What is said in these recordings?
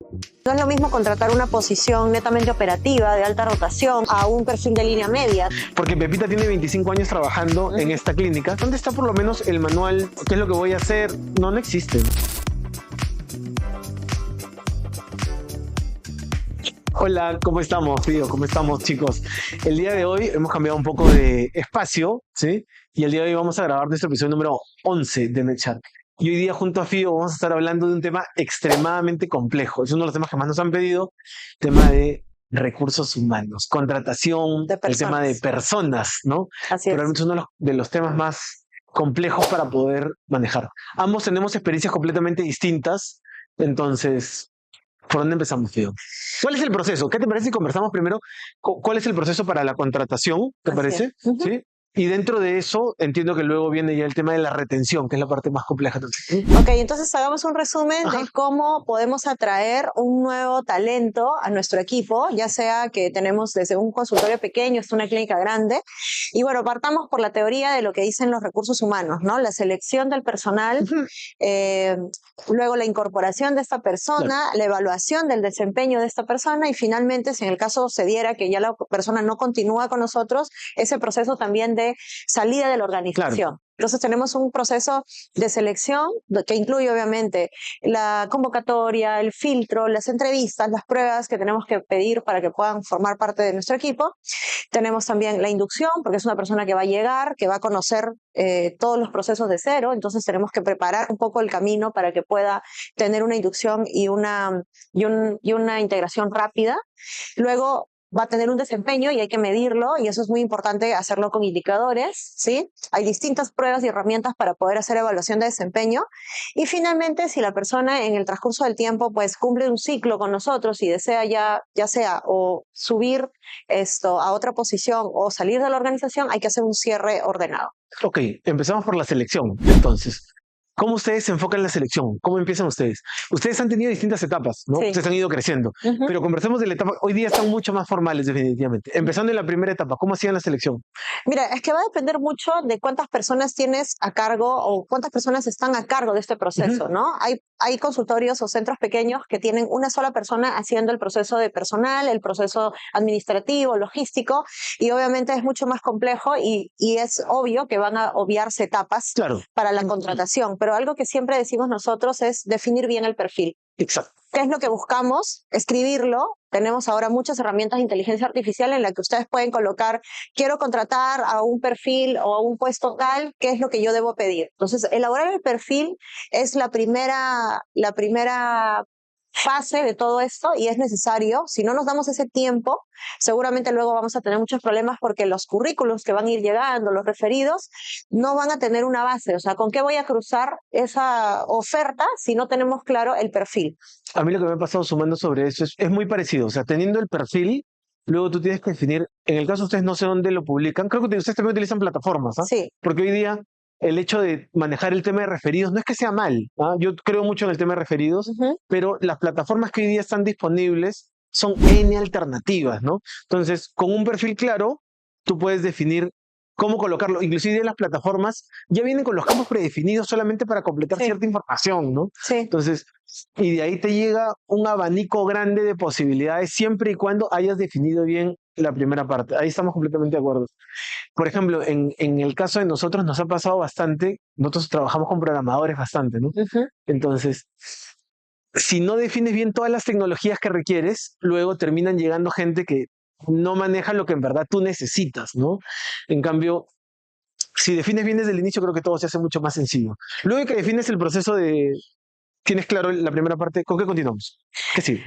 No es lo mismo contratar una posición netamente operativa, de alta rotación, a un perfil de línea media. Porque Pepita tiene 25 años trabajando en esta clínica. ¿Dónde está por lo menos el manual? ¿Qué es lo que voy a hacer? No, no existe. Hola, ¿cómo estamos, Fío? ¿Cómo estamos, chicos? El día de hoy hemos cambiado un poco de espacio, ¿sí? Y el día de hoy vamos a grabar nuestro episodio número 11 de NetShark. Y hoy día junto a Fío vamos a estar hablando de un tema extremadamente complejo. Es uno de los temas que más nos han pedido, tema de recursos humanos, contratación, el tema de personas, ¿no? Así Pero es. es uno de los temas más complejos para poder manejar. Ambos tenemos experiencias completamente distintas, entonces, ¿por dónde empezamos, Fío? ¿Cuál es el proceso? ¿Qué te parece si conversamos primero? ¿Cuál es el proceso para la contratación? ¿Te Así parece? es. Ujú. ¿Sí? Y dentro de eso, entiendo que luego viene ya el tema de la retención, que es la parte más compleja también. Ok, entonces hagamos un resumen Ajá. de cómo podemos atraer un nuevo talento a nuestro equipo, ya sea que tenemos desde un consultorio pequeño hasta una clínica grande. Y bueno, partamos por la teoría de lo que dicen los recursos humanos, ¿no? La selección del personal, Ujú. eh, luego la incorporación de esta persona, Claro. la evaluación del desempeño de esta persona y finalmente, si en el caso se diera que ya la persona no continúa con nosotros, ese proceso también de salida de la organización. Claro. Entonces tenemos un proceso de selección que incluye obviamente la convocatoria, el filtro, las entrevistas, las pruebas que tenemos que pedir para que puedan formar parte de nuestro equipo. Tenemos también la inducción, porque es una persona que va a llegar, que va a conocer todos los procesos de cero, entonces tenemos que preparar un poco el camino para que pueda tener una inducción y una integración rápida. Luego va a tener un desempeño y hay que medirlo y eso es muy importante hacerlo con indicadores, ¿sí? Hay distintas pruebas y herramientas para poder hacer evaluación de desempeño y finalmente si la persona en el transcurso del tiempo pues cumple un ciclo con nosotros y desea ya sea o subir esto a otra posición o salir de la organización, hay que hacer un cierre ordenado. Ok, empezamos por la selección. Entonces, ¿cómo ustedes se enfocan en la selección? ¿Cómo empiezan ustedes? Ustedes han tenido distintas etapas, ¿no? Sí. Ustedes han ido creciendo. Ujú. Pero conversemos de la etapa. Hoy día están mucho más formales, definitivamente. Empezando en la primera etapa, ¿cómo hacían la selección? Mira, es que va a depender mucho de cuántas personas tienes a cargo o cuántas personas están a cargo de este proceso, Ujú. ¿no? Hay consultorios o centros pequeños que tienen una sola persona haciendo el proceso de personal, el proceso administrativo, logístico, y obviamente es mucho más complejo y es obvio que van a obviarse etapas Claro, para la contratación, pero algo que siempre decimos nosotros es definir bien el perfil. exacto. ¿Qué es lo que buscamos? Escribirlo. Tenemos ahora muchas herramientas de inteligencia artificial en las que ustedes pueden colocar, quiero contratar a un perfil o a un puesto tal, ¿qué es lo que yo debo pedir? Entonces, elaborar el perfil es la primera fase de todo esto y es necesario. Si no nos damos ese tiempo, seguramente luego vamos a tener muchos problemas porque los currículos que van a ir llegando, los referidos, no van a tener una base. O sea, ¿con qué voy a cruzar esa oferta si no tenemos claro el perfil? A mí lo que me ha pasado sumando sobre eso es muy parecido. O sea, teniendo el perfil, luego tú tienes que definir, en el caso de ustedes no sé dónde lo publican, creo que ustedes también utilizan plataformas, ¿ah? Sí. Porque hoy día el hecho de manejar el tema de referidos no es que sea mal, ¿ah? Yo creo mucho en el tema de referidos, Uh-huh. pero las plataformas que hoy día están disponibles son N alternativas, ¿no? Entonces, con un perfil claro, tú puedes definir cómo colocarlo. Inclusive las plataformas ya vienen con los campos predefinidos solamente para completar Sí. cierta información, ¿no? Sí. Entonces, y de ahí te llega un abanico grande de posibilidades siempre y cuando hayas definido bien la primera parte. Ahí estamos completamente de acuerdo. Por ejemplo, en el caso de nosotros nos ha pasado bastante, nosotros trabajamos con programadores bastante, ¿no? Uh-huh. Entonces, si no defines bien todas las tecnologías que requieres, luego terminan llegando gente que no maneja lo que en verdad tú necesitas, ¿no? En cambio, si defines bien desde el inicio, creo que todo se hace mucho más sencillo. Luego que defines el proceso de, tienes claro la primera parte, ¿con qué continuamos? ¿Qué sigue?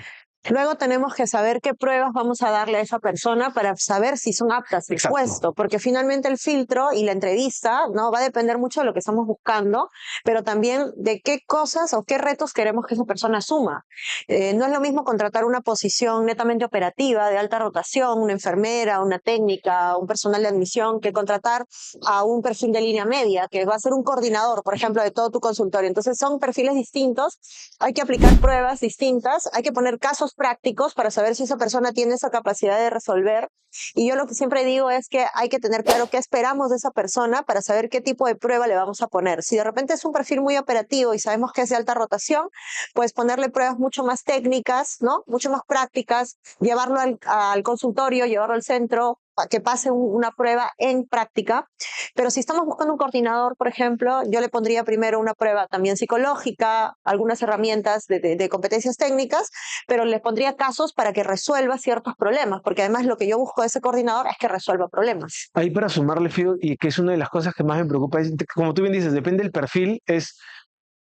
Luego tenemos que saber qué pruebas vamos a darle a esa persona para saber si son aptas al Exacto. puesto, porque finalmente el filtro y la entrevista, ¿no? Va a depender mucho de lo que estamos buscando, pero también de qué cosas o qué retos queremos que esa persona asuma. No es lo mismo contratar una posición netamente operativa, de alta rotación, una enfermera, una técnica, un personal de admisión, que contratar a un perfil de línea media, que va a ser un coordinador, por ejemplo, de todo tu consultorio. Entonces son perfiles distintos, hay que aplicar pruebas distintas, hay que poner casos casos prácticos para saber si esa persona tiene esa capacidad de resolver. Y yo lo que siempre digo es que hay que tener claro qué esperamos de esa persona para saber qué tipo de prueba le vamos a poner. Si de repente es un perfil muy operativo y sabemos que es de alta rotación, pues ponerle pruebas mucho más técnicas, ¿no? Mucho más prácticas, llevarlo al consultorio, llevarlo al centro, para que pase una prueba en práctica. Pero si estamos buscando un coordinador, por ejemplo, yo le pondría primero una prueba también psicológica, algunas herramientas de competencias técnicas, pero le pondría casos para que resuelva ciertos problemas, porque además lo que yo busco de ese coordinador es que resuelva problemas. Ahí para sumarle, Fido, y que es una de las cosas que más me preocupa, es, como tú bien dices, depende del perfil, es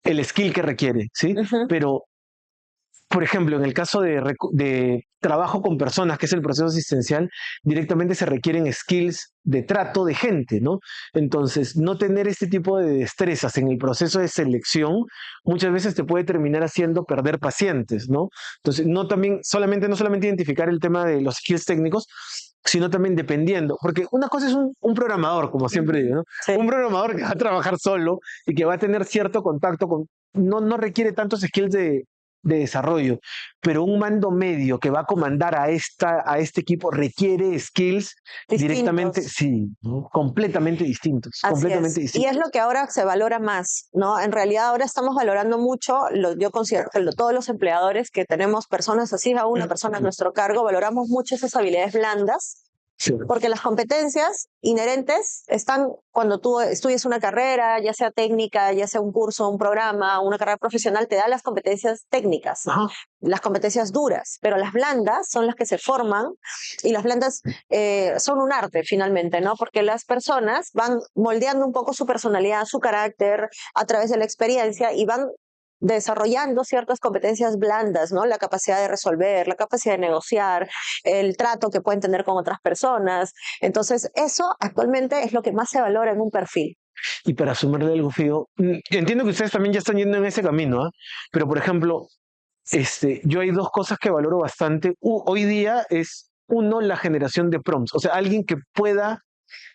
el skill que requiere, ¿sí? Ujú. Pero por ejemplo, en el caso de trabajo con personas, que es el proceso asistencial, directamente se requieren skills de trato de gente, ¿no? Entonces, no tener este tipo de destrezas en el proceso de selección muchas veces te puede terminar haciendo perder pacientes, ¿no? Entonces, no solamente identificar el tema de los skills técnicos, sino también dependiendo, porque una cosa es un programador, como siempre digo, ¿no? Sí. Un programador que va a trabajar solo y que va a tener cierto contacto con, no requiere tantos skills de desarrollo, pero un mando medio que va a comandar a este equipo requiere skills directamente, Distintos. sí, ¿no? Completamente distintos, Así completamente es. Y es distintos. lo que ahora se valora más, ¿no? En realidad ahora estamos valorando mucho, yo considero que todos los empleadores que tenemos personas así, a una persona a nuestro cargo, valoramos mucho esas habilidades blandas, Sí. porque las competencias inherentes están cuando tú estudias una carrera, ya sea técnica, ya sea un curso, un programa, una carrera profesional, te da las competencias técnicas, Ajá. las competencias duras, pero las blandas son las que se forman y las blandas son un arte finalmente, ¿no? Porque las personas van moldeando un poco su personalidad, su carácter a través de la experiencia y van desarrollando ciertas competencias blandas, ¿no? La capacidad de resolver, la capacidad de negociar, el trato que pueden tener con otras personas. Entonces, eso actualmente es lo que más se valora en un perfil. Y para sumarle algo, Fido, entiendo que ustedes también ya están yendo en ese camino, ¿ah? Pero por ejemplo, yo hay dos cosas que valoro bastante. Hoy día es, uno, la generación de prompts, o sea, alguien que pueda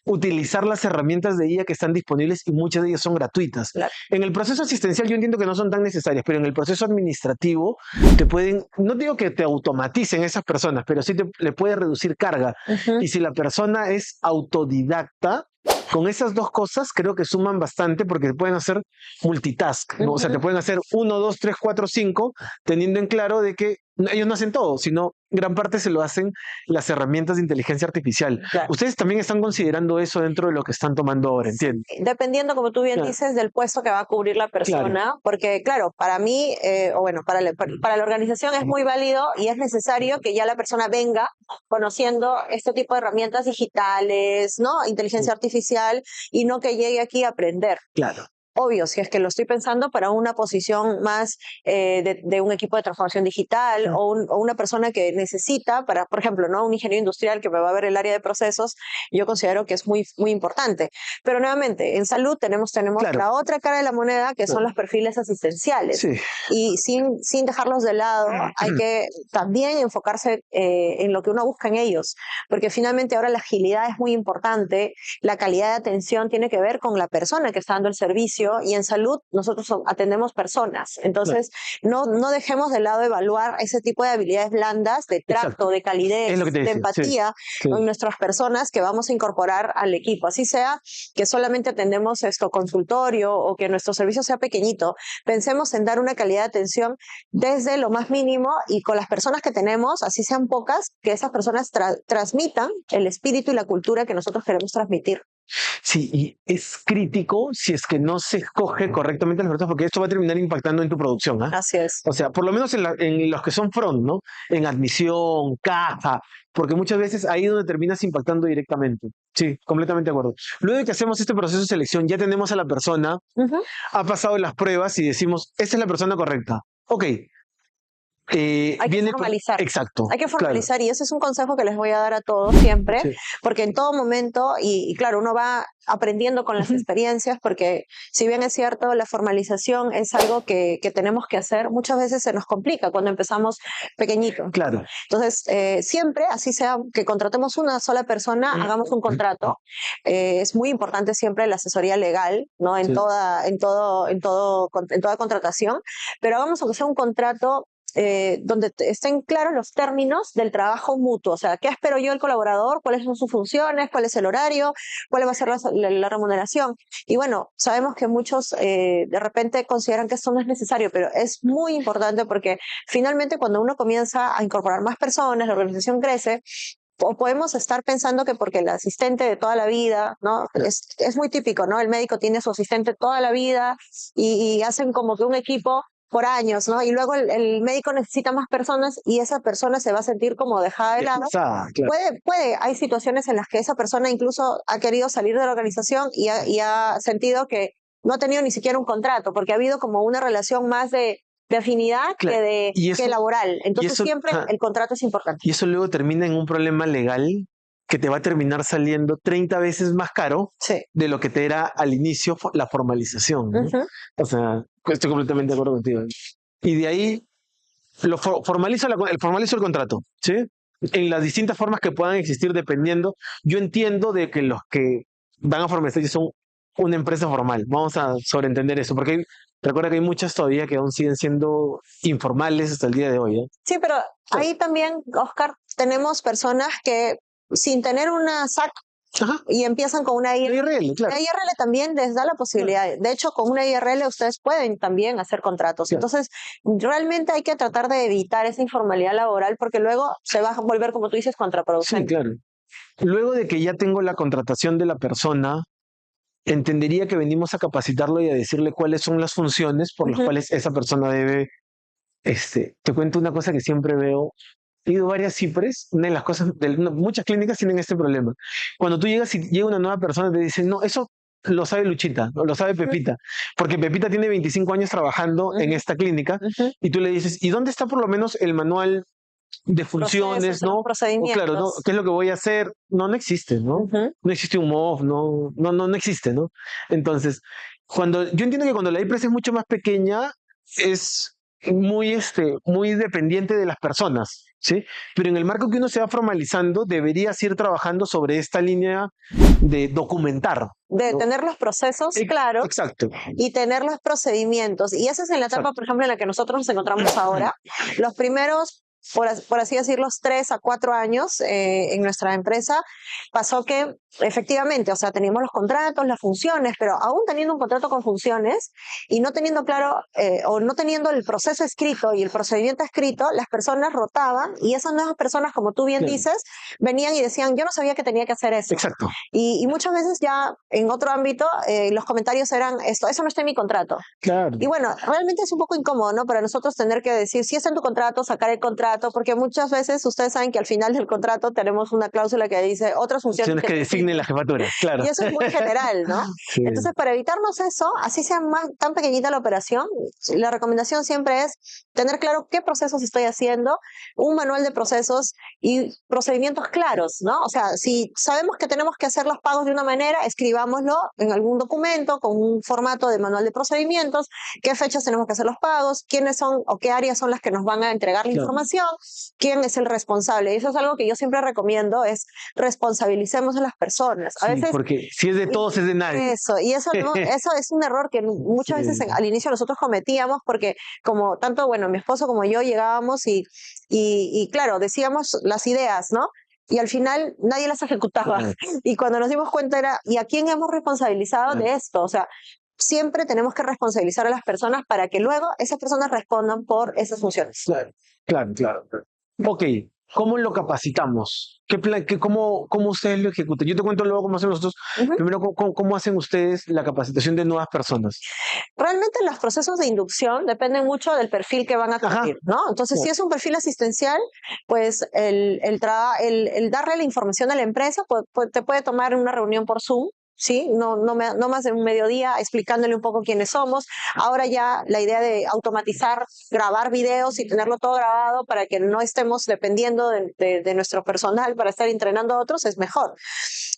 utilizar las herramientas de IA que están disponibles y muchas de ellas son gratuitas. Claro. En el proceso asistencial yo entiendo que no son tan necesarias, pero en el proceso administrativo te pueden, no digo que te automaticen esas personas, pero sí le puede reducir carga. Uh-huh. Y si la persona es autodidacta, con esas dos cosas creo que suman bastante porque pueden hacer multitask, ¿no? O sea, te pueden hacer 1, 2, 3, 4, 5, teniendo en claro de que ellos no hacen todo, sino gran parte se lo hacen las herramientas de inteligencia artificial. Claro. Ustedes también están considerando eso dentro de lo que están tomando ahora, ¿entiendes? Dependiendo, como tú bien Claro. dices, del puesto que va a cubrir la persona, Claro. porque claro, para mí, o bueno, para la organización es muy válido y es necesario que ya la persona venga conociendo este tipo de herramientas digitales, ¿no? Inteligencia artificial, y no que llegue aquí a aprender. Claro. Obvio, si es que lo estoy pensando para una posición más de un equipo de transformación digital o una persona que necesita, para, por ejemplo, ¿no? Un ingeniero industrial que me va a ver el área de procesos, yo considero que es muy, muy importante. Pero nuevamente, en salud tenemos Claro. la otra cara de la moneda, que son Claro. los perfiles asistenciales. Sí. Y sin dejarlos de lado, hay que también enfocarse en lo que uno busca en ellos, porque finalmente ahora la agilidad es muy importante, la calidad de atención tiene que ver con la persona que está dando el servicio, y en salud nosotros atendemos personas. Entonces, no dejemos de lado evaluar ese tipo de habilidades blandas, de trato, Exacto. de calidez, Es lo que te de decía, empatía sí. en nuestras personas que vamos a incorporar al equipo. Así sea que solamente atendemos esto consultorio o que nuestro servicio sea pequeñito, pensemos en dar una calidad de atención desde lo más mínimo y con las personas que tenemos, así sean pocas, que esas personas transmitan el espíritu y la cultura que nosotros queremos transmitir. Sí, y es crítico si es que no se escoge correctamente las personas, porque esto va a terminar impactando en tu producción, ¿ah? Así es. O sea, por lo menos en los que son front, ¿no? En admisión, caja, porque muchas veces ahí es donde terminas impactando directamente. Sí, completamente de acuerdo. Luego de que hacemos este proceso de selección, ya tenemos a la persona, ha pasado las pruebas y decimos, esta es la persona correcta. Ok. Hay que Viene formalizar. Exacto. Hay que formalizar, Claro. y ese es un consejo que les voy a dar a todos siempre, Sí. porque en todo momento, y claro, uno va aprendiendo con las experiencias, porque si bien es cierto, la formalización es algo que tenemos que hacer, muchas veces se nos complica cuando empezamos pequeñito. Claro. Entonces, siempre, así sea que contratemos una sola persona, hagamos un contrato. Es muy importante siempre la asesoría legal, ¿no? En Sí. toda contratación, pero hagamos aunque sea un contrato donde estén claros los términos del trabajo mutuo. O sea, ¿qué espero yo del colaborador? ¿Cuáles son sus funciones? ¿Cuál es el horario? ¿Cuál va a ser la remuneración? Y bueno, sabemos que muchos de repente consideran que esto no es necesario, pero es muy importante porque finalmente cuando uno comienza a incorporar más personas, la organización crece, o podemos estar pensando que porque el asistente de toda la vida, ¿no? Es muy típico, ¿no? El médico tiene a su asistente toda la vida y hacen como que un equipo por años, ¿no? Y luego el médico necesita más personas y esa persona se va a sentir como dejada de lado. Claro. Hay situaciones en las que esa persona incluso ha querido salir de la organización y ha sentido que no ha tenido ni siquiera un contrato, porque ha habido como una relación más de afinidad Claro. que laboral. Entonces eso, siempre el contrato es importante. y eso luego termina en un problema legal que te va a terminar saliendo 30 veces más caro Sí. de lo que te era al inicio la formalización, ¿no? O sea, estoy completamente de acuerdo contigo. Y de ahí formalizo el contrato, ¿sí? En las distintas formas que puedan existir dependiendo. Yo entiendo de que los que van a formalizar son una empresa formal. Vamos a sobreentender eso, porque recuerda que hay muchas todavía que aún siguen siendo informales hasta el día de hoy, ¿eh? Sí, pero ahí también, Oscar, tenemos personas que sin tener una SAC y empiezan con una IRL, claro. La IRL también les da la posibilidad. De hecho, con una IRL ustedes pueden también hacer contratos. Claro. Entonces, realmente hay que tratar de evitar esa informalidad laboral porque luego se va a volver, como tú dices, contraproducente. Sí, claro. Luego de que ya tengo la contratación de la persona, entendería que venimos a capacitarlo y a decirle cuáles son las funciones por las cuales esa persona debe. Te cuento una cosa que siempre veo. He ido a varias CIPRES, una de las cosas, muchas clínicas tienen este problema. Cuando tú llegas y llega una nueva persona, te dicen, no, eso lo sabe Luchita, o lo sabe Pepita, porque Pepita tiene 25 años trabajando en esta clínica, y tú le dices, ¿y dónde está por lo menos el manual de funciones, Procesos, ¿no? O claro, ¿no? ¿Qué es lo que voy a hacer? No, no existe, ¿no? No existe un MOV, no existe, ¿no? Entonces, yo entiendo que cuando la IPRES es mucho más pequeña, es muy dependiente de las personas, ¿sí? Pero en el marco que uno se va formalizando, deberías ir trabajando sobre esta línea de documentar. De tener los procesos claros. Exacto. Y tener los procedimientos. Y esa es en la etapa, por ejemplo, en la que nosotros nos encontramos ahora. Los primeros, por así decirlo, 3 a 4 años en nuestra empresa, pasó que efectivamente, o sea, teníamos los contratos, las funciones, pero aún teniendo un contrato con funciones y no teniendo claro o no teniendo el proceso escrito y el procedimiento escrito, las personas rotaban y esas nuevas personas, como tú bien dices, venían y decían, yo no sabía que tenía que hacer eso. Exacto. Y muchas veces ya en otro ámbito los comentarios eran eso no está en mi contrato. Claro. Y bueno, realmente es un poco incómodo, ¿no? Para nosotros tener que decir, si está en tu contrato, sacar el contrato, porque muchas veces ustedes saben que al final del contrato tenemos una cláusula que dice otras funciones que designe la jefatura, claro. Y eso es muy general, ¿no? Sí. Entonces, para evitarnos eso, así sea tan pequeñita la operación, la recomendación siempre es tener claro qué procesos estoy haciendo, un manual de procesos y procedimientos claros, ¿no? O sea, si sabemos que tenemos que hacer los pagos de una manera, escribámoslo en algún documento con un formato de manual de procedimientos, qué fechas tenemos que hacer los pagos, quiénes son o qué áreas son las que nos van a entregar la información, quién es el responsable. Y eso es algo que yo siempre recomiendo, es responsabilicemos a las personas. A veces, porque si es de todos, es de nadie. Eso, y eso es un error que muchas veces al inicio nosotros cometíamos porque como tanto, bueno, mi esposo como yo llegábamos y claro, decíamos las ideas, ¿no? Y al final nadie las ejecutaba. Y cuando nos dimos cuenta era, ¿y a quién hemos responsabilizado de esto? O sea, siempre tenemos que responsabilizar a las personas para que luego esas personas respondan por esas funciones. Claro. Ok, ¿cómo lo capacitamos? ¿Cómo ustedes lo ejecutan? Yo te cuento luego cómo hacemos nosotros. Primero, ¿cómo hacen ustedes la capacitación de nuevas personas? Realmente los procesos de inducción dependen mucho del perfil que van a cumplir, ¿no? Entonces, si es un perfil asistencial, pues el darle la información a la empresa te puede tomar una reunión por Zoom. Sí, no más de un mediodía explicándole un poco quiénes somos. Ahora ya la idea de automatizar, grabar videos y tenerlo todo grabado para que no estemos dependiendo de nuestro personal para estar entrenando a otros es mejor.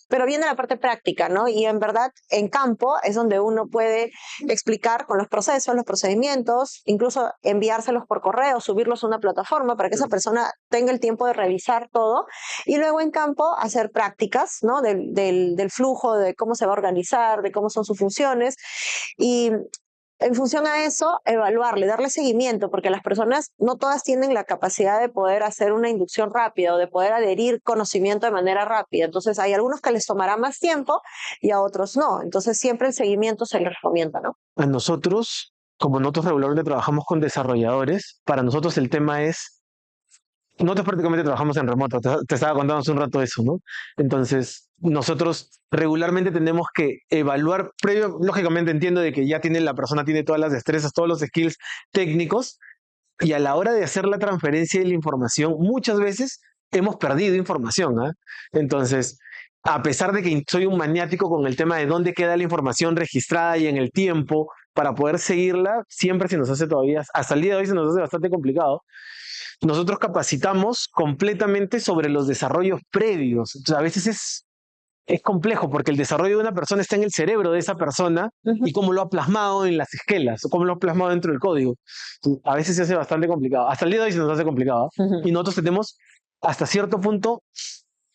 Pero viene la parte práctica, ¿no? Y en verdad, en campo es donde uno puede explicar con los procesos, los procedimientos, incluso enviárselos por correo, subirlos a una plataforma para que esa persona tenga el tiempo de revisar todo y luego en campo hacer prácticas, ¿no? Del flujo, de cómo se va a organizar, de cómo son sus funciones y en función a eso, evaluarle, darle seguimiento, porque las personas no todas tienen la capacidad de poder hacer una inducción rápida o de poder adherir conocimiento de manera rápida. Entonces, hay algunos que les tomará más tiempo y a otros no. Entonces, siempre el seguimiento se les recomienda, ¿no? A nosotros, como nosotros regularmente trabajamos con desarrolladores, para nosotros el tema es nosotros prácticamente trabajamos en remoto, te estaba contando hace un rato eso, ¿no? Entonces, nosotros regularmente tenemos que evaluar, previo, lógicamente entiendo de que ya tiene la persona, tiene todas las destrezas, todos los skills técnicos, y a la hora de hacer la transferencia de la información, muchas veces hemos perdido información, ¿ah? Entonces, a pesar de que soy un maniático con el tema de dónde queda la información registrada y en el tiempo, para poder seguirla, siempre se nos hace todavía, hasta el día de hoy se nos hace bastante complicado. Nosotros capacitamos completamente sobre los desarrollos previos. Entonces, a veces es complejo porque el desarrollo de una persona está en el cerebro de esa persona y cómo lo ha plasmado en las esquelas o cómo lo ha plasmado dentro del código. Entonces, a veces se hace bastante complicado. Hasta el día de hoy se nos hace complicado. Y nosotros tenemos hasta cierto punto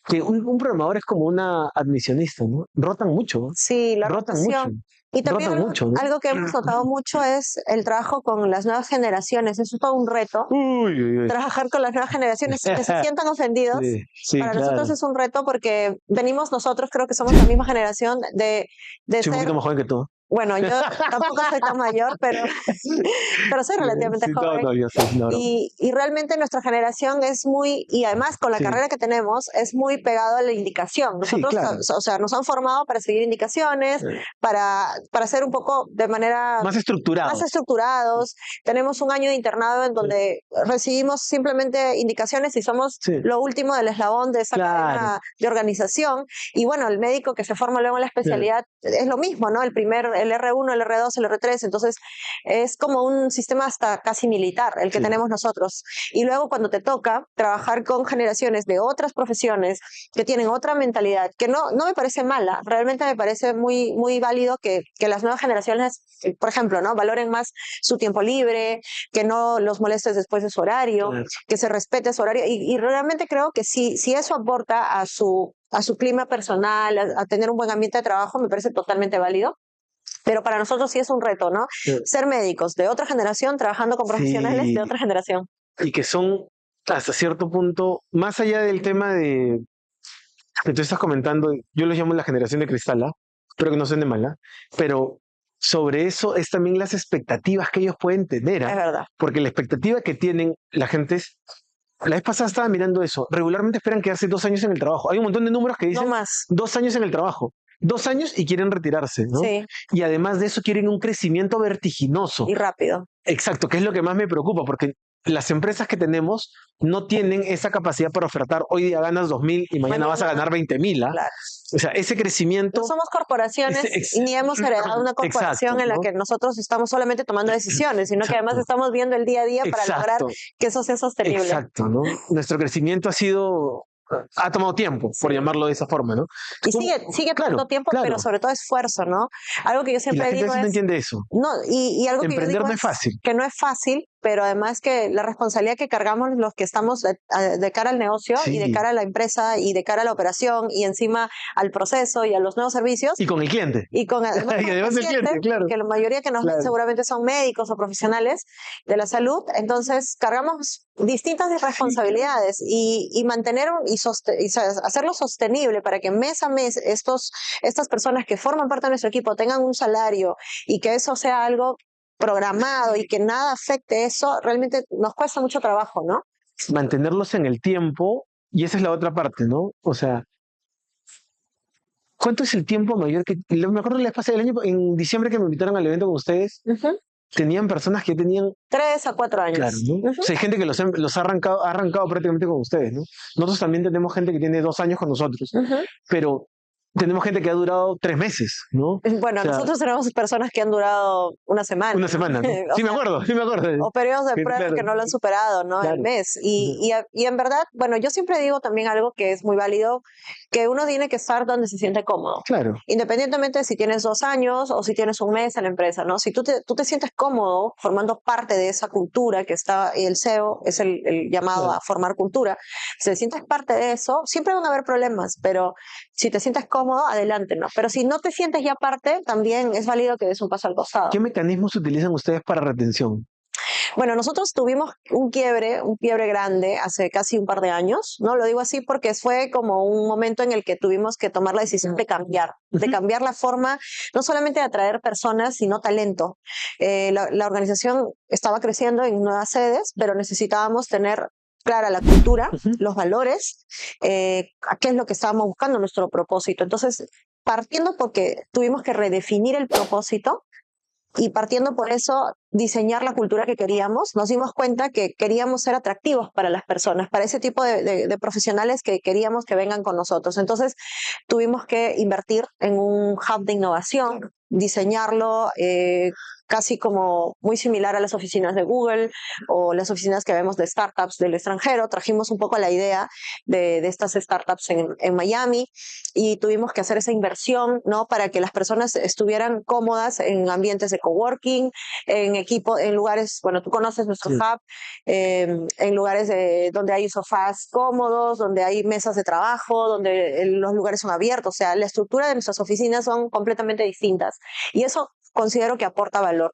que un programador es como una admisionista, ¿no? Rotan mucho, ¿no? Sí, la Rotan rotación. mucho. Y también Rotan mucho, ¿no? algo que hemos notado mucho es el trabajo con las nuevas generaciones. Eso es todo un reto. Uy, uy, uy. Trabajar con las nuevas generaciones que se sientan ofendidos. Sí, sí, Para claro. nosotros es un reto porque venimos nosotros, creo que somos la misma generación de Soy un ser, poquito más joven que tú. bueno, yo tampoco soy tan mayor, pero soy relativamente Sí, joven. no, yo sé, no, no. Y realmente nuestra generación es muy, y además con la Sí. carrera que tenemos, es muy pegado a la indicación. Sí, Nosotros, claro. o sea, nos han formado para seguir indicaciones, Sí. para ser un poco de manera Más estructurado. más estructurados. Tenemos un año de internado en donde recibimos simplemente indicaciones y somos Sí. lo último del eslabón de esa Claro. cadena de organización. Y bueno, el médico que se forma luego en la especialidad es lo mismo, ¿no? El R1, el R2, el R3. Entonces, es como un sistema hasta casi militar el que Sí. tenemos nosotros. Y luego cuando te toca trabajar con generaciones de otras profesiones que tienen otra mentalidad, que no me parece mala, realmente me parece muy, muy válido que las nuevas generaciones, por ejemplo, ¿no? Valoren más su tiempo libre, que no los molestes después de su horario, Claro. que se respete su horario. Y realmente creo que si eso aporta a su clima personal, a tener un buen ambiente de trabajo, me parece totalmente válido. Pero para nosotros sí es un reto, ¿no? Sí. Ser médicos de otra generación trabajando con profesionales Sí. de otra generación. Y que son hasta cierto punto, más allá del tema de que tú estás comentando, yo los llamo la generación de cristal, ¿ah? Espero que no suene mal, ¿ah? Pero sobre eso es también las expectativas que ellos pueden tener, ¿ah? Es verdad. Porque la expectativa que tienen la gente es, la vez pasada estaba mirando eso, regularmente esperan quedarse 2 años en el trabajo. Hay un montón de números que No dicen más. 2 años en el trabajo. 2 años y quieren retirarse, ¿no? Sí, Y además de eso quieren un crecimiento vertiginoso. y rápido. Exacto, que es lo que más me preocupa, porque las empresas que tenemos no tienen esa capacidad para ofertar. Hoy día ganas 2.000 y mañana vas a ganar 20.000, ¿ah? Claro. O sea, ese crecimiento. No somos corporaciones y ni hemos heredado una corporación Exacto, en la ¿no? que nosotros estamos solamente tomando decisiones, sino que además Exacto. estamos viendo el día a día para lograr Exacto. que eso sea sostenible. Exacto, ¿no? Nuestro crecimiento ha tomado tiempo, por Sí. llamarlo de esa forma, ¿no? Y ¿Cómo? sigue Claro, tomando tiempo, claro. pero sobre todo esfuerzo, ¿no? Algo que yo Y la siempre gente a digo veces no es, entiende eso. no, y algo que yo Emprender digo no es fácil. que no es fácil, pero además que la responsabilidad que cargamos los que estamos de cara al negocio y de Sí. cara a la empresa y de cara a la operación y encima al proceso y a los nuevos servicios. Y con el cliente. Y con además, Y además el cliente, claro. que la mayoría que nos ven Claro. seguramente son médicos o profesionales de la salud, entonces cargamos distintas responsabilidades y mantener y hacerlo sostenible para que mes a mes estas personas que forman parte de nuestro equipo tengan un salario y que eso sea algo programado y que nada afecte eso, realmente nos cuesta mucho trabajo, ¿no? Mantenerlos en el tiempo, y esa es la otra parte, ¿no? O sea, ¿cuánto es el tiempo mayor que... Me acuerdo que les pasé el año, en diciembre que me invitaron al evento con ustedes, tenían personas que tenían... 3 a 4 años. Claro, ¿no? O sea, hay gente que los ha arrancado prácticamente con ustedes, ¿no? Nosotros también tenemos gente que tiene 2 años con nosotros, pero tenemos gente que ha durado 3 meses, ¿no? Bueno, O sea, nosotros tenemos personas que han durado una semana. Una semana, ¿no? O Sí, me sea, acuerdo. o periodos de Sí, prueba claro. que no lo han superado, ¿no? Claro. El mes. Y en verdad, bueno, yo siempre digo también algo que es muy válido, que uno tiene que estar donde se siente cómodo. Claro. Independientemente de si tienes 2 años o si tienes un mes en la empresa, ¿no? Si tú te sientes cómodo formando parte de esa cultura que está, y el SEO es el llamado Claro. a formar cultura, si te sientes parte de eso, siempre van a haber problemas, pero si te sientes cómodo, cómodo, adelante, ¿no? Pero si no te sientes ya parte, también es válido que des un paso al costado. ¿Qué mecanismos utilizan ustedes para retención? Bueno, nosotros tuvimos un quiebre grande hace casi un par de años, ¿no? Lo digo así porque fue como un momento en el que tuvimos que tomar la decisión de cambiar la forma, no solamente de atraer personas, sino talento. La organización estaba creciendo en nuevas sedes, pero necesitábamos tener clara la cultura, los valores, a qué es lo que estábamos buscando, nuestro propósito. Entonces, partiendo porque tuvimos que redefinir el propósito, y partiendo por eso, diseñar la cultura que queríamos, nos dimos cuenta que queríamos ser atractivos para las personas, para ese tipo de profesionales que queríamos que vengan con nosotros. Entonces, tuvimos que invertir en un hub de innovación, diseñarlo casi como muy similar a las oficinas de Google o las oficinas que vemos de startups del extranjero. Trajimos un poco la idea de estas startups en Miami y tuvimos que hacer esa inversión, ¿no? Para que las personas estuvieran cómodas en ambientes de coworking, en lugares, bueno, tú conoces nuestro hub, en lugares donde hay sofás cómodos, donde hay mesas de trabajo, donde los lugares son abiertos. O sea, la estructura de nuestras oficinas son completamente distintas y eso considero que aporta valor.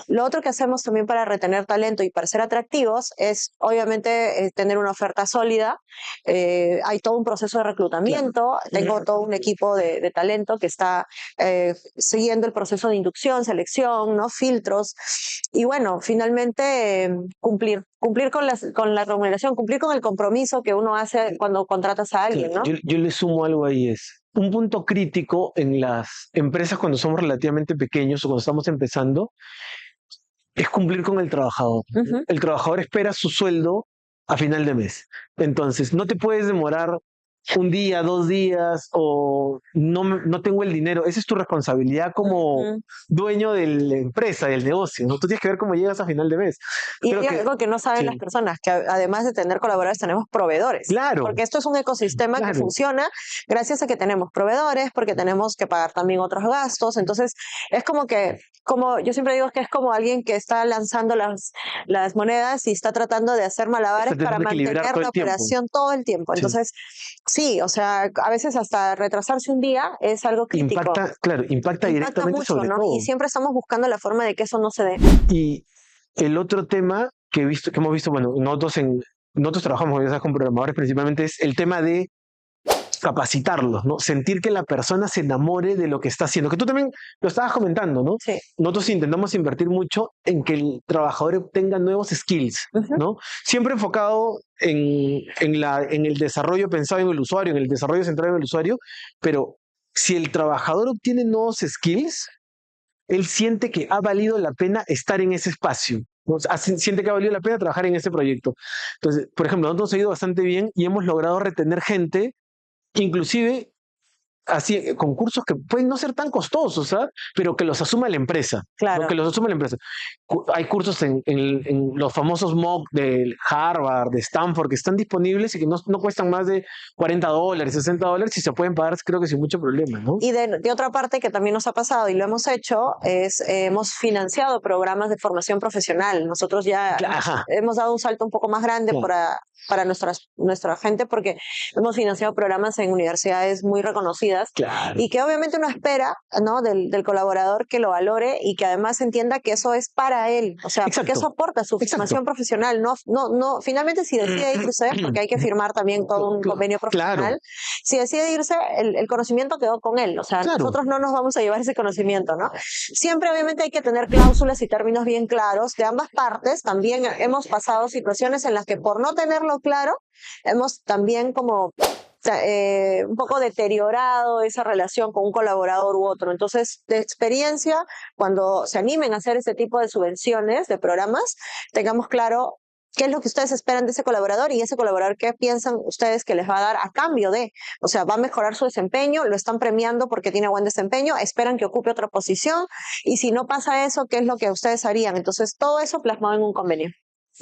Lo otro que hacemos también para retener talento y para ser atractivos es, obviamente, tener una oferta sólida. Hay todo un proceso de reclutamiento. Tengo todo un equipo de talento que está siguiendo el proceso de inducción, selección, ¿no? Filtros. Y bueno, finalmente cumplir con la remuneración, cumplir con el compromiso que uno hace cuando contratas a alguien, ¿no? Yo le sumo algo ahí, es un punto crítico en las empresas cuando somos relativamente pequeños o cuando estamos empezando, es cumplir con el trabajador. El trabajador espera su sueldo a final de mes. Entonces, no te puedes demorar un día, 2 días, o no tengo el dinero. Esa es tu responsabilidad como dueño de la empresa, del negocio, ¿no? Tú tienes que ver cómo llegas a final de mes. Y hay algo que no saben las personas, que además de tener colaboradores, tenemos proveedores. Claro. Porque esto es un ecosistema que funciona gracias a que tenemos proveedores, porque tenemos que pagar también otros gastos. Entonces, es como que, como yo siempre digo, que es como alguien que está lanzando las monedas y está tratando de hacer malabares para mantener la operación todo el tiempo. Entonces, sí, o sea, a veces hasta retrasarse un día es algo crítico. Impacta directamente mucho, sobre ¿no? todo. Y siempre estamos buscando la forma de que eso no se dé. Y el otro tema que hemos visto, bueno, nosotros trabajamos con programadores principalmente, es el tema de capacitarlos, ¿no? Sentir que la persona se enamore de lo que está haciendo, que tú también lo estabas comentando, ¿no? Sí. Nosotros intentamos invertir mucho en que el trabajador obtenga nuevos skills, ¿no? Siempre enfocado en el desarrollo pensado en el usuario, en el desarrollo centrado en el usuario, pero si el trabajador obtiene nuevos skills, él siente que ha valido la pena estar en ese espacio, ¿no? Siente que ha valido la pena trabajar en ese proyecto. Entonces, por ejemplo, nosotros nos ha ido bastante bien y hemos logrado retener gente, inclusive así, concursos que pueden no ser tan costosos, ¿sabes? Pero que los asuma la empresa. Claro. ¿No? Que los asuma la empresa. Hay cursos en los famosos MOOC de Harvard, de Stanford, que están disponibles y que no cuestan más de $40, $60 y se pueden pagar, creo que sin mucho problema, ¿no? Y de otra parte que también nos ha pasado y lo hemos hecho es hemos financiado programas de formación profesional. Nosotros ya hemos dado un salto un poco más grande para nuestra gente porque hemos financiado programas en universidades muy reconocidas y que obviamente uno espera, ¿no? del colaborador que lo valore y que además entienda que eso es para él, o sea, porque eso aporta su formación profesional. No, finalmente si decide irse, porque hay que firmar también todo un convenio profesional, si decide irse, el conocimiento quedó con él, o sea, nosotros no nos vamos a llevar ese conocimiento, ¿no? Siempre obviamente hay que tener cláusulas y términos bien claros de ambas partes. También hemos pasado situaciones en las que por no tenerlo claro, hemos también como un poco deteriorado esa relación con un colaborador u otro. Entonces, de experiencia, cuando se animen a hacer este tipo de subvenciones, de programas, tengamos claro qué es lo que ustedes esperan de ese colaborador y ese colaborador qué piensan ustedes que les va a dar a cambio de, o sea, va a mejorar su desempeño, lo están premiando porque tiene buen desempeño, esperan que ocupe otra posición y si no pasa eso, ¿qué es lo que ustedes harían? Entonces, todo eso plasmado en un convenio.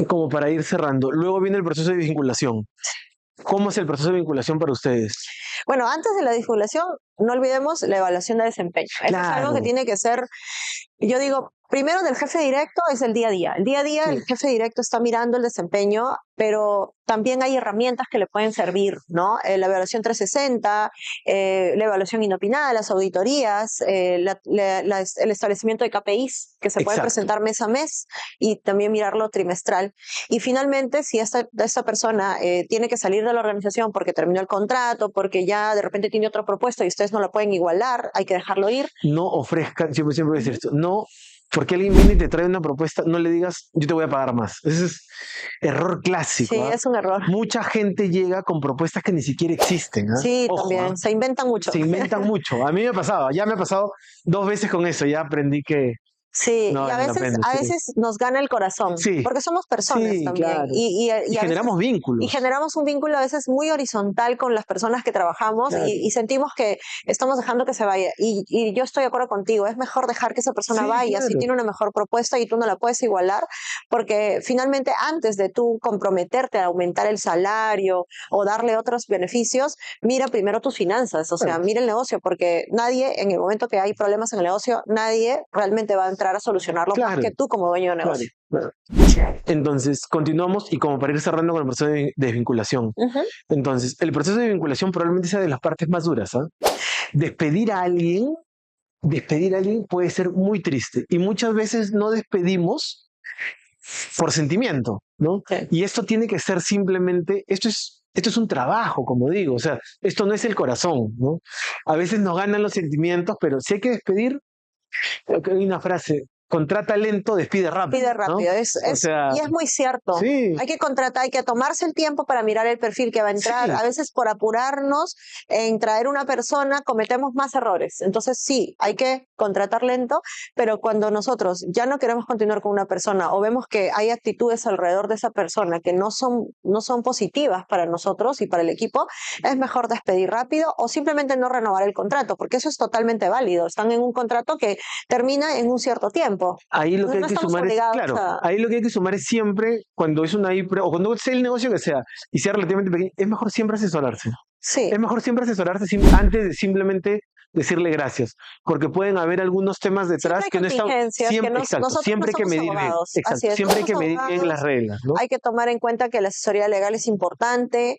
Como para ir cerrando, luego viene el proceso de vinculación. ¿Cómo es el proceso de vinculación para ustedes? Bueno, antes de la vinculación, no olvidemos la evaluación de desempeño. Eso es algo que tiene que ser, yo digo, Primero, del jefe directo es el día a día. El día a día, Sí. el jefe directo está mirando el desempeño, pero también hay herramientas que le pueden servir, ¿no? La evaluación 360, la evaluación inopinada, las auditorías, el establecimiento de KPIs que se pueden Exacto. presentar mes a mes y también mirarlo trimestral. Y finalmente, si esta persona tiene que salir de la organización porque terminó el contrato, porque ya de repente tiene otra propuesta y ustedes no la pueden igualar, hay que dejarlo ir. No ofrezcan, siempre voy a decir esto, no, porque alguien viene y te trae una propuesta, no le digas, yo te voy a pagar más. Ese es error clásico. Sí, es un error. Mucha gente llega con propuestas que ni siquiera existen. Sí, Ojo, también, se inventan mucho. se inventan mucho. A mí me ha pasado, ya me ha pasado 2 veces con eso, ya aprendí que Sí, no y vale la pena. a Sí. veces nos gana el corazón, Sí, porque somos personas sí, también. claro. Y Y a generamos veces, vínculos. y generamos un vínculo a veces muy horizontal con las personas que trabajamos Claro. y sentimos que estamos dejando que se vaya. Y yo estoy de acuerdo contigo, es mejor dejar que esa persona Sí, vaya si claro. tiene una mejor propuesta y tú no la puedes igualar, porque finalmente antes de tú comprometerte a aumentar el salario o darle otros beneficios, mira primero tus finanzas, o sea, Claro. mira el negocio, porque nadie, en el momento que hay problemas en el negocio, nadie realmente va a entrar a solucionarlo más Claro. que tú como dueño de Claro, negocio. claro. Entonces, continuamos y como para ir cerrando con el proceso de desvinculación. Ujú. Entonces, el proceso de vinculación probablemente sea de las partes más duras. Despedir a alguien puede ser muy triste y muchas veces no despedimos por sentimiento, ¿no? Sí. Y esto tiene que ser simplemente, esto es un trabajo, como digo, o sea, esto no es el corazón, ¿no? A veces nos ganan los sentimientos, pero si hay que despedir, hay una frase, contrata lento, despide rápido. Pide ¿no? rápido, O sea, y es muy cierto. sí, Hay que contratar, hay que tomarse el tiempo para mirar el perfil que va a entrar. Sí. A veces por apurarnos en traer una persona cometemos más errores. Entonces sí, hay que contratar lento, pero cuando nosotros ya no queremos continuar con una persona o vemos que hay actitudes alrededor de esa persona que no son positivas para nosotros y para el equipo, es mejor despedir rápido o simplemente no renovar el contrato, porque eso es totalmente válido. Están en un contrato que termina en un cierto tiempo. Ahí lo que No hay que estamos sumar es, obligados claro, a- ahí lo que hay que sumar es siempre, cuando es una IPRE o cuando sea el negocio que sea, y sea relativamente pequeño, es mejor siempre asesorarse. Sí, Es mejor siempre asesorarse antes de simplemente decirle gracias, porque pueden haber algunos temas detrás siempre que hay no están, contingencias que exacto, nosotros no siempre hay que somos medir bien, abogados. Así exacto, es, siempre no hay que somos medir bien las abogados. reglas, ¿no? Hay que tomar en cuenta que la asesoría legal es importante,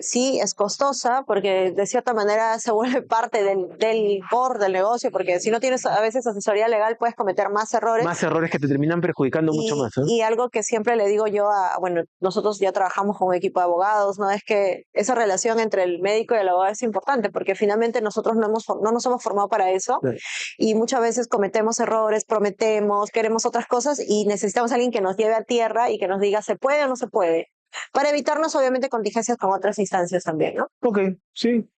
sí, es costosa, porque de cierta manera se vuelve parte del core del negocio, porque si no tienes a veces asesoría legal puedes cometer más errores. Más errores que te terminan perjudicando mucho más, ¿eh? Y algo que siempre le digo yo bueno, nosotros ya trabajamos con un equipo de abogados, ¿no? Es que esa relación entre el médico y el abogado es importante, porque finalmente nosotros no nos hemos formado para eso Claro. y muchas veces cometemos errores, prometemos, queremos otras cosas y necesitamos a alguien que nos lleve a tierra y que nos diga se puede o no se puede, para evitarnos obviamente contingencias con otras instancias también, ¿no? Ok, sí.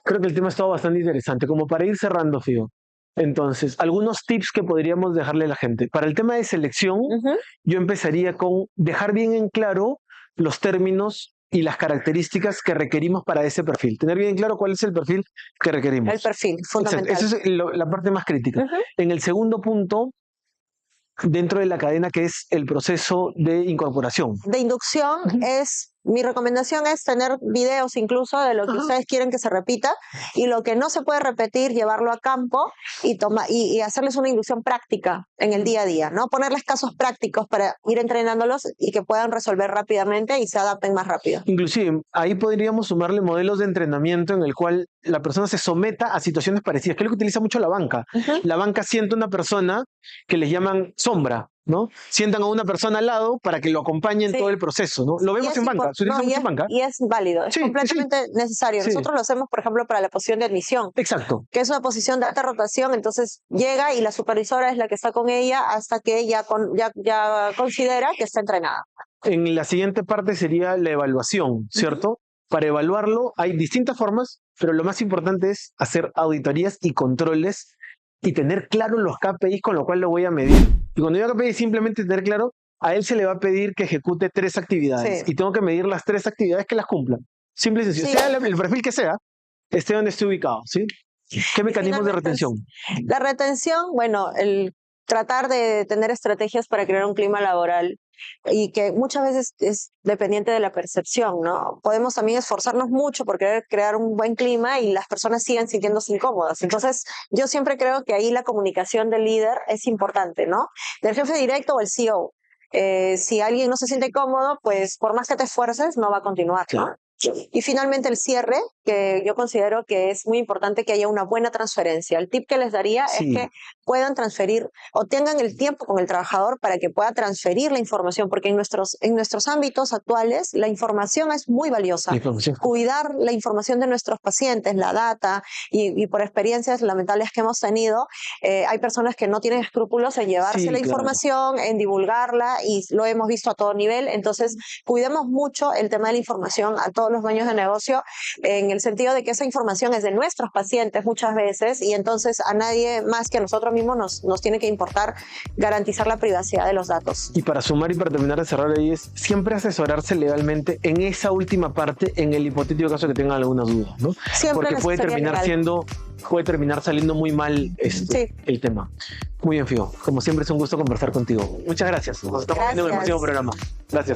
Creo que el tema ha estado bastante interesante, como para ir cerrando, Fío. Entonces, algunos tips que podríamos dejarle a la gente. Para el tema de selección, Ujú. yo empezaría con dejar bien en claro los términos y las características que requerimos para ese perfil. Tener bien claro cuál es el perfil que requerimos. El perfil, Exacto, fundamental. esa es la parte más crítica. Ujú. En el segundo punto, dentro de la cadena, que es el proceso de incorporación. De inducción mi recomendación es tener videos incluso de lo que Ajá. ustedes quieren que se repita y lo que no se puede repetir, llevarlo a campo y hacerles una inducción práctica en el día a día, ¿no? Ponerles casos prácticos para ir entrenándolos y que puedan resolver rápidamente y se adapten más rápido. Inclusive, ahí podríamos sumarle modelos de entrenamiento en el cual la persona se someta a situaciones parecidas, que es lo que utiliza mucho la banca. Ujú. La banca sienta una persona que les llaman sombra, ¿no? Sientan a una persona al lado para que lo acompañe en Sí. todo el proceso, ¿no? Lo Y vemos es en banca, se utiliza no, mucho en banca. y es válido, es Sí, sí, completamente necesario. sí. Nosotros lo hacemos, por ejemplo, para la posición de admisión, Exacto. que es una posición de alta rotación, entonces llega y la supervisora es la que está con ella hasta que ella ya considera que está entrenada. En la siguiente parte sería la evaluación, ¿cierto? Para evaluarlo hay distintas formas, pero lo más importante es hacer auditorías y controles y tener claro los KPIs con lo cual lo voy a medir. Y cuando digo KPI, simplemente tener claro, a él se le va a pedir que ejecute 3 actividades Sí. y tengo que medir las 3 actividades que las cumplan. Simple y sencillo. Sí. Sea el perfil que sea, esté donde esté ubicado, ¿sí? ¿Qué mecanismos de Finalmente, retención? la retención, bueno, tratar de tener estrategias para crear un clima laboral y que muchas veces es dependiente de la percepción, ¿no? Podemos también esforzarnos mucho por querer crear un buen clima y las personas siguen sintiéndose incómodas. Entonces, yo siempre creo que ahí la comunicación del líder es importante, ¿no? Del jefe directo o el CEO. Si alguien no se siente cómodo, pues por más que te esfuerces, no va a continuar, ¿no? Claro. Y finalmente el cierre, que yo considero que es muy importante que haya una buena transferencia. El tip que les daría es Sí. que puedan transferir o tengan el tiempo con el trabajador para que pueda transferir la información, porque en nuestros ámbitos actuales la información es muy valiosa. La información. Cuidar la información de nuestros pacientes, la data, y por experiencias lamentables que hemos tenido, hay personas que no tienen escrúpulos en llevarse Sí, la claro. información, en divulgarla, y lo hemos visto a todo nivel. Entonces, cuidemos mucho el tema de la información a todos los dueños de negocio, en el sentido de que esa información es de nuestros pacientes muchas veces, y entonces a nadie más que a nosotros mismos nos tiene que importar garantizar la privacidad de los datos. Y para sumar y para terminar de cerrar ahí es siempre asesorarse legalmente en esa última parte, en el hipotético caso que tengan alguna duda, ¿no? Siempre Porque puede asesoría legal. terminar saliendo muy mal Sí. el tema. Muy bien, Fío. Como siempre es un gusto conversar contigo. Muchas gracias. Nos estamos viendo en el Gracias. próximo programa. Gracias.